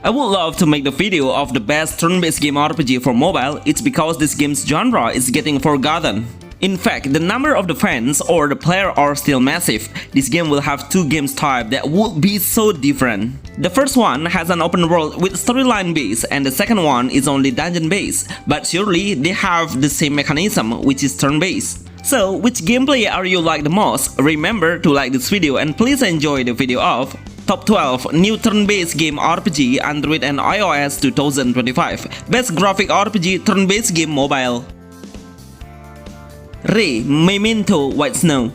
I would love to make the video of the best turn-based game RPG for mobile. It's because this game's genre is getting forgotten. In fact, the number of the fans or the player are still massive. This game will have two games type that would be so different. The first one has an open world with storyline base and the second one is only dungeon based, but surely they have the same mechanism, which is turn based. So, which gameplay are you like the most? Remember to like this video and please enjoy the video of Top 12 New Turn-Based Game RPG Android and iOS 2025. Best Graphic RPG Turn-Based Game Mobile. Memento White Snow.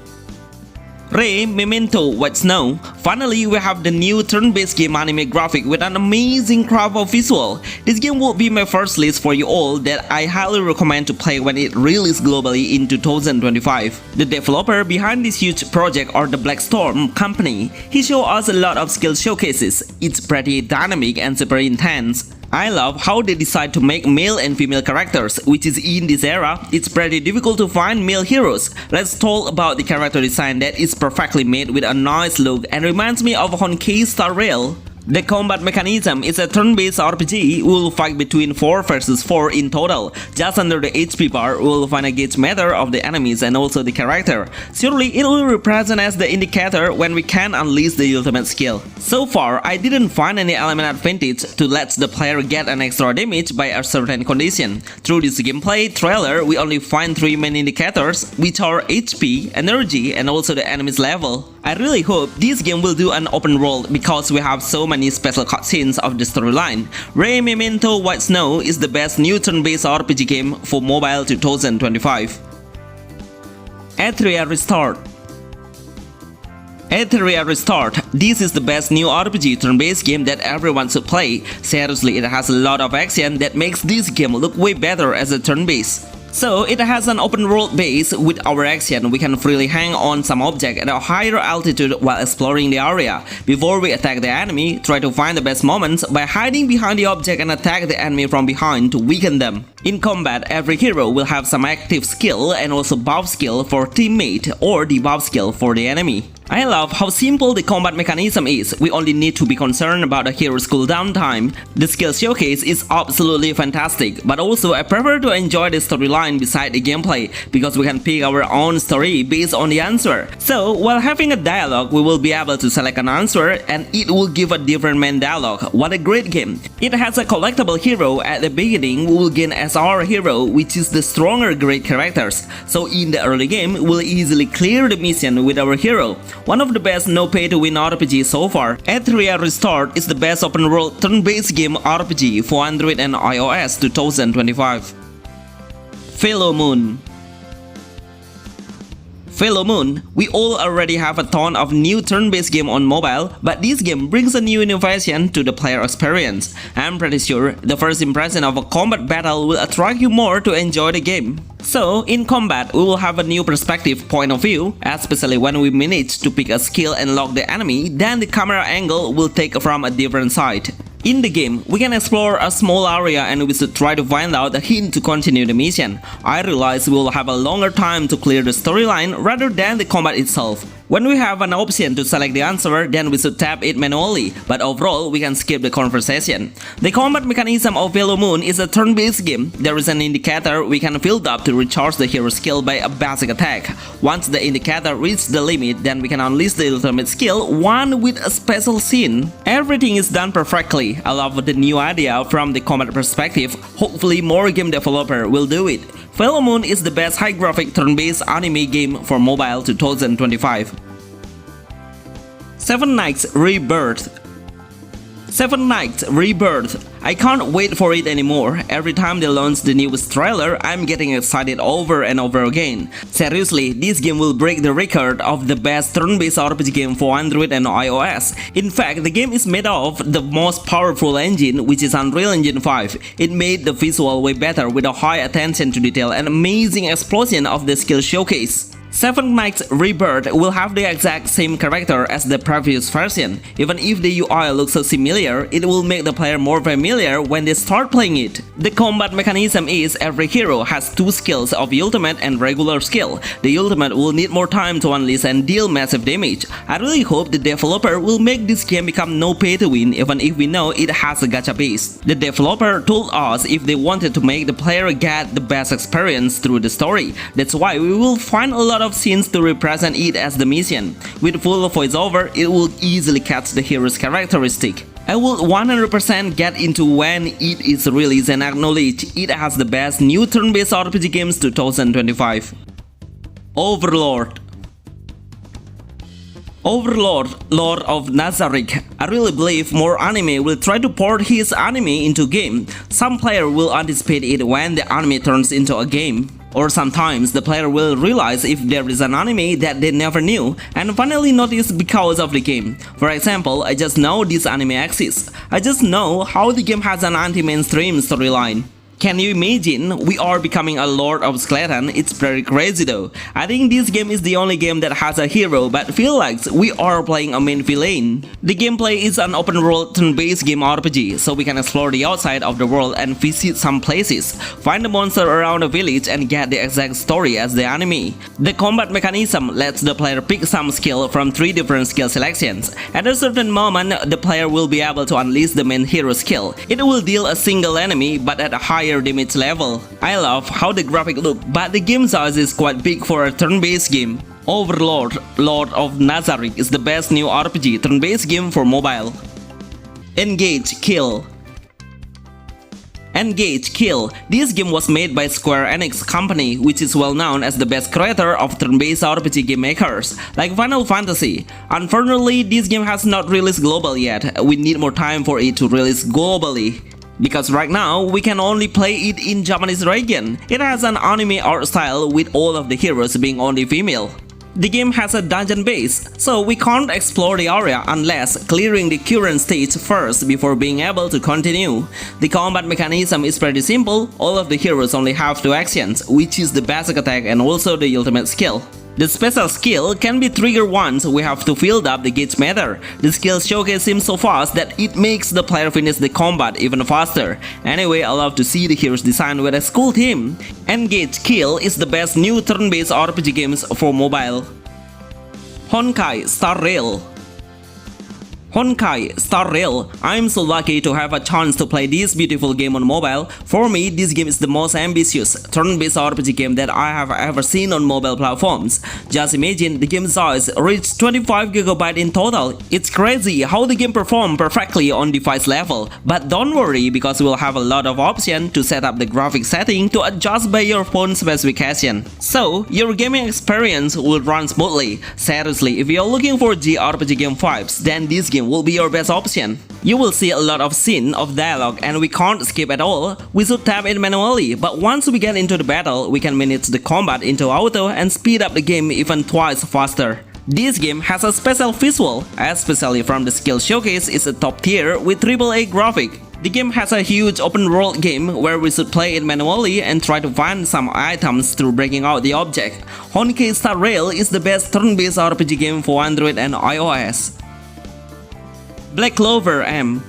Memento White Snow. Finally, we have the new turn-based game anime graphic with an amazing crop of visual. This game will be my first list for you all that I highly recommend to play when it releases globally in 2025. The developer behind this huge project are the Black Storm company. He showed us a lot of skill showcases. It's pretty dynamic and super intense. I love how they decide to make male and female characters, which is in this era, it's pretty difficult to find male heroes. Let's talk about the character design that is perfectly made with a nice look and reminds me of Honkai Star Rail. The combat mechanism is a turn-based RPG. We will fight between 4 versus 4 in total. Just under the HP bar, we will find a gauge meter of the enemies and also the character. Surely it will represent as the indicator when we can unleash the ultimate skill. So far, I didn't find any element advantage to let the player get an extra damage by a certain condition. Through this gameplay trailer, we only find 3 main indicators, which are HP, energy, and also the enemy's level. I really hope this game will do an open world because we have so many special cutscenes of the storyline. Memento White Snow is the best new turn-based RPG game for mobile 2025. Atria Restart. Atria Restart. This is the best new RPG turn-based game that everyone should play. Seriously, it has a lot of action that makes this game look way better as a turn-based. So, it has an open world base. With our action, we can freely hang on some object at a higher altitude while exploring the area. Before we attack the enemy, try to find the best moments by hiding behind the object and attack the enemy from behind to weaken them. In combat, every hero will have some active skill and also buff skill for teammate or debuff skill for the enemy. I love how simple the combat mechanism is. We only need to be concerned about the hero's cooldown time. The skill showcase is absolutely fantastic, but also I prefer to enjoy the storyline beside the gameplay because we can pick our own story based on the answer. So while having a dialogue, we will be able to select an answer and it will give a different main dialogue. What a great game! It has a collectible hero. At the beginning, we will gain SR hero, which is the stronger great characters. So in the early game, we'll easily clear the mission with our hero. One of the best no pay to win RPG so far. Atria Restart is the best open world turn-based game RPG for Android and iOS 2025. Fellow Moon. We all already have a ton of new turn-based game on mobile, but this game brings a new innovation to the player experience. I'm pretty sure the first impression of a combat battle will attract you more to enjoy the game. So, in combat, we will have a new perspective point of view, especially when we manage to pick a skill and lock the enemy, then the camera angle will take from a different side. In the game, we can explore a small area and we should try to find out a hint to continue the mission. I realize we will have a longer time to clear the storyline rather than the combat itself. When we have an option to select the answer, then we should tap it manually, but overall we can skip the conversation. The combat mechanism of Fellow Moon is a turn-based game. There is an indicator we can build up to recharge the hero skill by a basic attack. Once the indicator reaches the limit, then we can unleash the ultimate skill, one with a special scene. Everything is done perfectly. I love the new idea from the combat perspective. Hopefully more game developer will do it. Fellow Moon is the best high-graphic turn-based anime game for mobile 2025. 7 Nights Rebirth. 7 Nights Rebirth. I can't wait for it anymore. Every time they launch the newest trailer, I'm getting excited over and over again. Seriously, this game will break the record of the best turn-based RPG game for Android and iOS. In fact, the game is made of the most powerful engine, which is Unreal Engine 5. It made the visual way better with a high attention to detail and amazing explosion of the skill showcase. 7 Nights Rebirth will have the exact same character as the previous version. Even if the UI looks so similar, it will make the player more familiar when they start playing it. The combat mechanism is every hero has two skills of ultimate and regular skill. The ultimate will need more time to unleash and deal massive damage. I really hope the developer will make this game become no pay to win even if we know it has a gacha base. The developer told us if they wanted to make the player get the best experience through the story. That's why we will find a lot of scenes to represent it as the mission. With full voiceover, it will easily catch the hero's characteristic. I will 100% get into when it is released and acknowledge it has the best new turn-based RPG games 2025. Overlord. Overlord, Lord of Nazarick. I really believe more anime will try to port his anime into game. Some player will anticipate it when the anime turns into a game. Or sometimes the player will realize if there is an anime that they never knew and finally notice because of the game. For example, I just know this anime exists. I just know how the game has an anti-mainstream storyline. Can you imagine? We are becoming a Lord of Skeleton. It's very crazy though. I think this game is the only game that has a hero but feel like we are playing a main villain. The gameplay is an open world turn-based game RPG, so we can explore the outside of the world and visit some places, find the monster around the village and get the exact story as the anime. The combat mechanism lets the player pick some skill from 3 different skill selections. At a certain moment, the player will be able to unleash the main hero skill. It will deal a single enemy but at a higher damage level. I love how the graphic look, but the game size is quite big for a turn-based game. Overlord, Lord of Nazarick is the best new RPG turn-based game for mobile. Engage Kill. Engage Kill. This game was made by Square Enix company, which is well known as the best creator of turn-based RPG game makers, like Final Fantasy. Unfortunately, this game has not released globally yet. We need more time for it to release globally, because right now we can only play it in Japanese region. It has an anime art style with all of the heroes being only female. The game has a dungeon base, so we can't explore the area unless clearing the current stage first before being able to continue. The combat mechanism is pretty simple. All of the heroes only have 2 actions, which is the basic attack and also the ultimate skill. The special skill can be triggered once we have to fill up the gauge meter. The skill showcase seems so fast that it makes the player finish the combat even faster. Anyway, I love to see the heroes design with a cool theme. Engage Kill is the best new turn-based RPG games for mobile. Honkai Star Rail. Honkai Star Rail. I'm so lucky to have a chance to play this beautiful game on mobile. For me, this game is the most ambitious turn-based RPG game that I have ever seen on mobile platforms. Just imagine the game size reached 25GB in total. It's crazy how the game performs perfectly on device level. But don't worry, because we'll have a lot of options to set up the graphic setting to adjust by your phone specification. So, your gaming experience will run smoothly. Seriously, if you're looking for JRPG game vibes, then this game will be your best option. You will see a lot of scene of dialogue and we can't skip at all. We should tap it manually, but once we get into the battle, we can manage the combat into auto and speed up the game even twice faster. This game has a special visual, especially from the skill showcase is a top tier with AAA graphic. The game has a huge open world game where we should play it manually and try to find some items through breaking out the object. Honkai Star Rail is the best turn-based RPG game for Android and iOS. Black Clover M.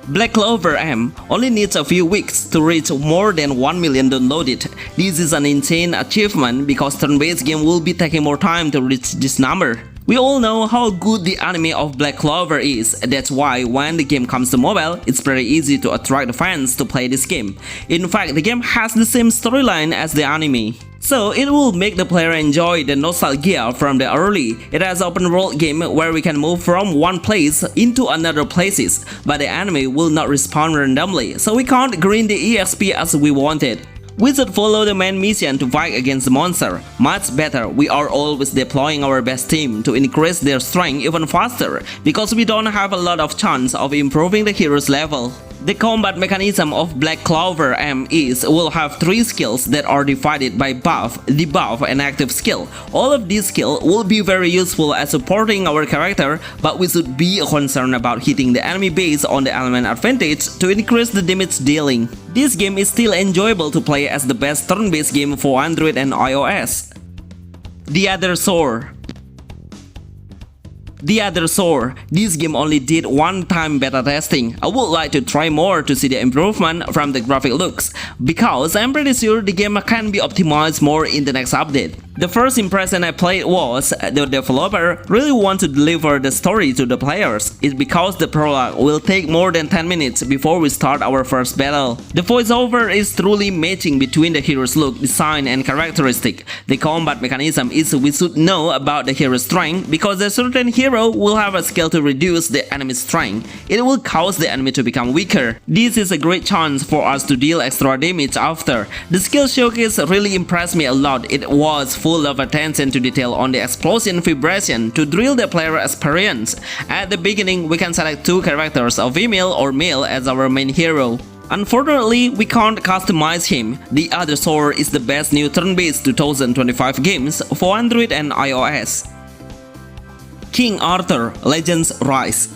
Black Clover M only needs a few weeks to reach more than 1 million downloaded. This is an insane achievement because turn-based game will be taking more time to reach this number. We all know how good the anime of Black Clover is. That's why when the game comes to mobile, it's very easy to attract fans to play this game. In fact, the game has the same storyline as the anime, so it will make the player enjoy the nostalgia from the early. It has an open world game where we can move from one place into another places, but the enemy will not respawn randomly, so we can't grind the EXP as we wanted. We should follow the main mission to fight against the monster. Much better, we are always deploying our best team to increase their strength even faster, because we don't have a lot of chance of improving the hero's level. The combat mechanism of Black Clover M is we'll have 3 skills that are divided by buff, debuff, and active skill. All of these skills will be very useful as supporting our character, but we should be concerned about hitting the enemy base on the element advantage to increase the damage dealing. This game is still enjoyable to play as the best turn-based game for Android and iOS. The Other Shore. The Other Shore. This game only did one time beta testing. I would like to try more to see the improvement from the graphic looks, because I'm pretty sure the game can be optimized more in the next update. The first impression I played was the developer really want to deliver the story to the players. It's because the prologue will take more than 10 minutes before we start our first battle. The voiceover is truly matching between the hero's look, design and characteristic. The combat mechanism is we should know about the hero's strength, because a certain hero will have a skill to reduce the enemy's strength. It will cause the enemy to become weaker. This is a great chance for us to deal extra damage after. The skill showcase really impressed me a lot. It was full of attention to detail on the explosion vibration to drill the player experience. At the beginning, we can select two characters, a female or male, as our main hero. Unfortunately, we can't customize him. The Other Shore is the best new turn-based 2025 games for Android and iOS. King Arthur Legends Rise.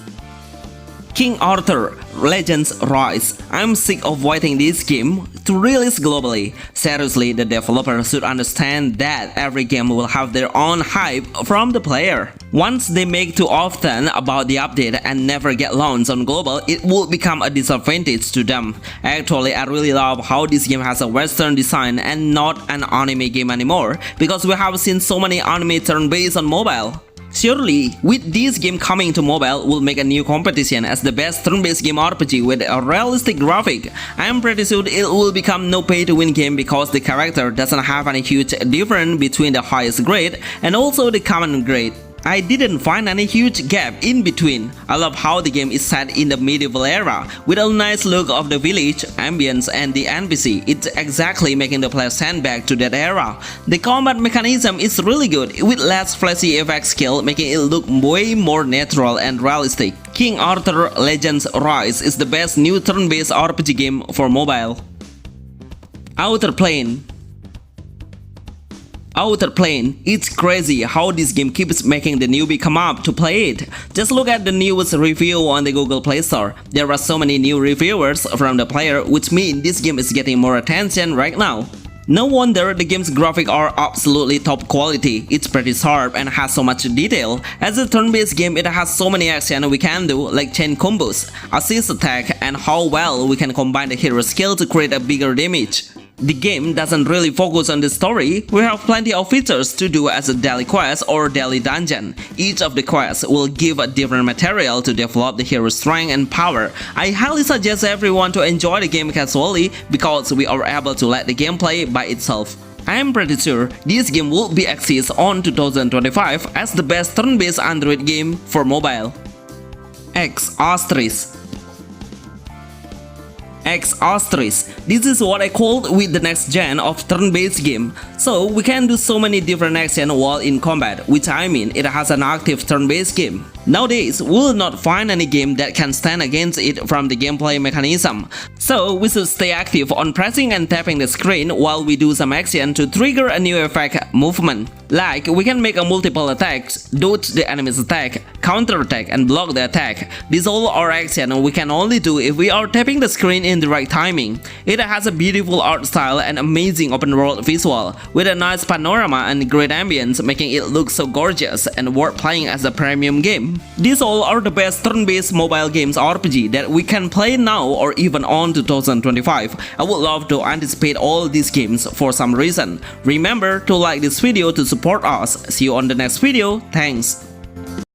King Arthur Legends Rise. I'm sick of waiting this game to release globally. Seriously, the developer should understand that every game will have their own hype from the player. Once they make too often about the update and never get launched on global, it will become a disadvantage to them. Actually, I really love how this game has a western design and not an anime game anymore, because we have seen so many anime turn-based on mobile. Surely, with this game coming to mobile, will make a new competition as the best turn-based game RPG with a realistic graphic. I am pretty sure it will become no pay-to-win game, because the character doesn't have any huge difference between the highest grade and also the common grade. I didn't find any huge gap in between. I love how the game is set in the medieval era, with a nice look of the village, ambience and the NPC. It's exactly making the player stand back to that era. The combat mechanism is really good, with less flashy effect skill, making it look way more natural and realistic. King Arthur Legends Rise is the best new turn-based RPG game for mobile. Outer Plane. Outer Plane. It's crazy how this game keeps making the newbie come up to play it. Just look at the newest review on the Google Play Store. There are so many new reviewers from the player, which means this game is getting more attention right now. No wonder the game's graphics are absolutely top quality. It's pretty sharp and has so much detail. As a turn-based game, it has so many actions we can do, like chain combos, assist attack, and how well we can combine the hero's skill to create a bigger damage. The game doesn't really focus on the story. We have plenty of features to do as a daily quest or daily dungeon. Each of the quests will give a different material to develop the hero's strength and power. I highly suggest everyone to enjoy the game casually, because we are able to let the game play by itself. I am pretty sure this game will be XAIS on 2025 as the best turn-based Android game for mobile. XAIS. XAIS. This is what I called with the next gen of turn-based game. So we can do so many different actions while in combat, which I mean it has an active turn-based game. Nowadays, we will not find any game that can stand against it from the gameplay mechanism. So we should stay active on pressing and tapping the screen while we do some action to trigger a new effect movement. Like, we can make a multiple attacks, dodge the enemy's attack, counter attack and block the attack. These all are actions we can only do if we are tapping the screen in the right timing. It has a beautiful art style and amazing open world visual, with a nice panorama and great ambience, making it look so gorgeous and worth playing as a premium game. These all are the best turn-based mobile games RPG that we can play now or even on 2025. I would love to anticipate all these games for some reason. Remember to like this video to support us. See you on the next video. Thanks.